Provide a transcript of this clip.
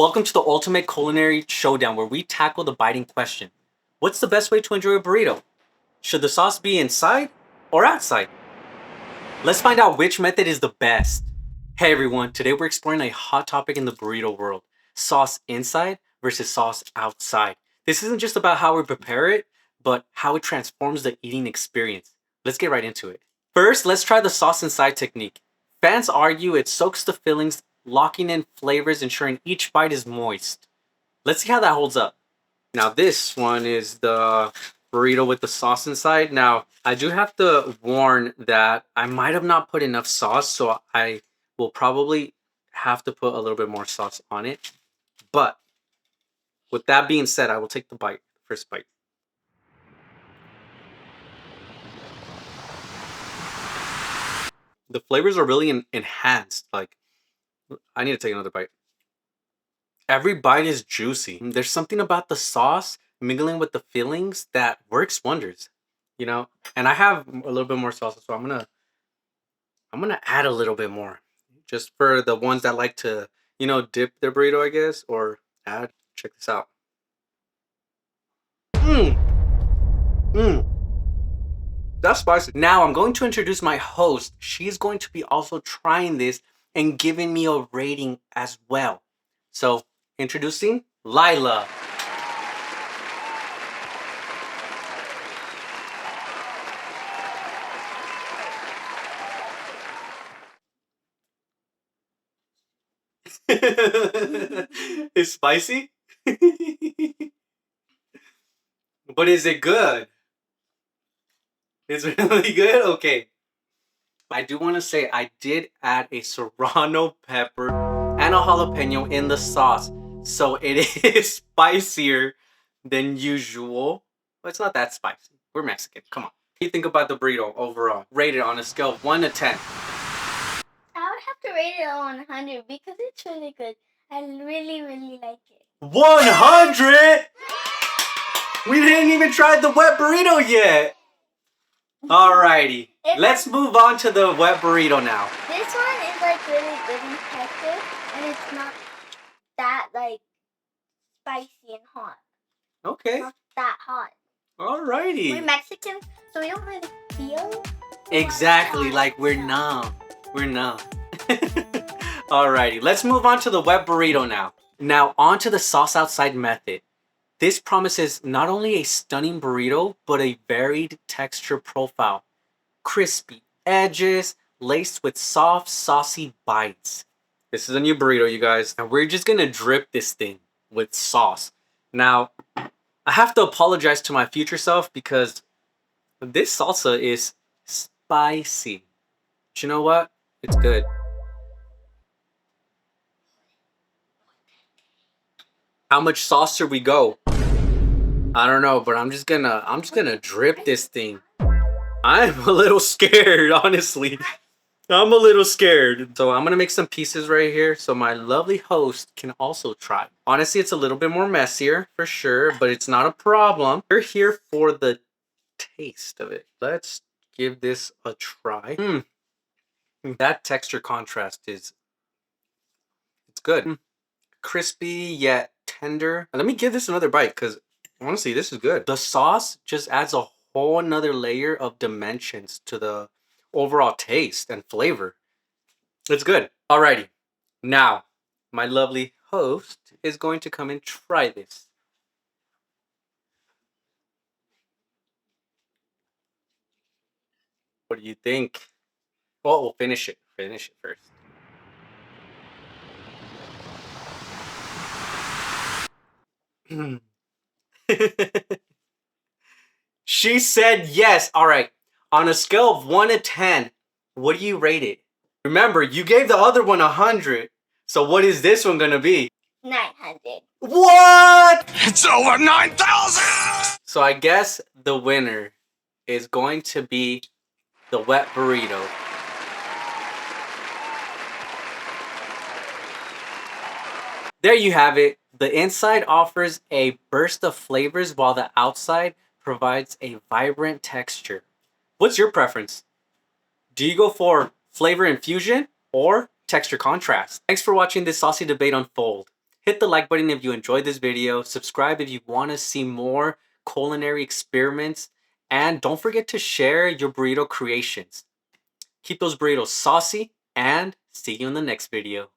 Welcome to the ultimate culinary showdown where we tackle the biting question. What's the best way to enjoy a burrito? Should the sauce be inside or outside? Let's find out which method is the best. Hey everyone, today we're exploring a hot topic in the burrito world. Sauce inside versus sauce outside. This isn't just about how we prepare it, but how it transforms the eating experience. Let's get right into it. First, let's try the sauce inside technique. Fans argue it soaks the fillings, locking in flavors, ensuring each bite is moist. Let's see how that holds up. Now this one is the burrito with the sauce inside. Now, I do have to warn that I might have not put enough sauce, so I will probably have to put a little bit more sauce on it. But with that being said, I will take the first bite. The flavors are really enhanced. Like, I need to take another bite. Every bite is juicy. There's something about the sauce mingling with the fillings that works wonders, you know? And I have a little bit more sauce, so I'm gonna add a little bit more. Just for the ones that like to, dip their burrito, I guess, or add. Check this out. That's spicy. Now I'm going to introduce my host. She's going to be also trying this and giving me a rating as well. So, introducing Lila. It's spicy? But is it good? It's really good? Okay. I do want to say I did add a Serrano pepper and a jalapeno in the sauce. So it is spicier than usual. But it's not that spicy. We're Mexican. Come on. What do you think about the burrito overall? Rated on a scale of 1 to 10. I would have to rate it on 100 because it's really good. I really, really like it. 100? We didn't even try the wet burrito yet. Alrighty. Let's move on to the wet burrito now. This one is like really good in texture, and it's not that like spicy and hot. Okay. Not that hot. Alrighty. We're Mexican, so we don't really feel. Exactly, like we're numb. We're numb. Alrighty, let's move on to the wet burrito now. Now, on to the sauce outside method. This promises not only a stunning burrito, but a varied texture profile. Crispy edges, laced with soft, saucy bites. This is a new burrito, you guys. And we're just gonna drip this thing with sauce. Now, I have to apologize to my future self because this salsa is spicy. But you know what? It's good. How much sauce should we go? I don't know, but I'm just gonna drip this thing. I'm a little scared, honestly. I'm a little scared. So I'm gonna make some pieces right here so my lovely host can also try. Honestly, it's a little bit more messier for sure, but it's not a problem. We're here for the taste of it. Let's give this a try. That texture contrast it's good. Crispy yet tender. Let me give this another bite because honestly, this is good. The sauce just adds a whole nother layer of dimensions to the overall taste and flavor. It's good. Alrighty. Now, my lovely host is going to come and try this. What do you think? Well, we'll finish it. Finish it first. She said yes. All right. On a scale of 1 to 10, what do you rate it? Remember, you gave the other one 100. So what is this one going to be? 900. What? It's over 9,000! So I guess the winner is going to be the wet burrito. There you have it. The inside offers a burst of flavors while the outside provides a vibrant texture. What's your preference? Do you go for flavor infusion or texture contrast? Thanks for watching this saucy debate unfold. Hit the like button if you enjoyed this video. Subscribe if you want to see more culinary experiments. And don't forget to share your burrito creations. Keep those burritos saucy and see you in the next video.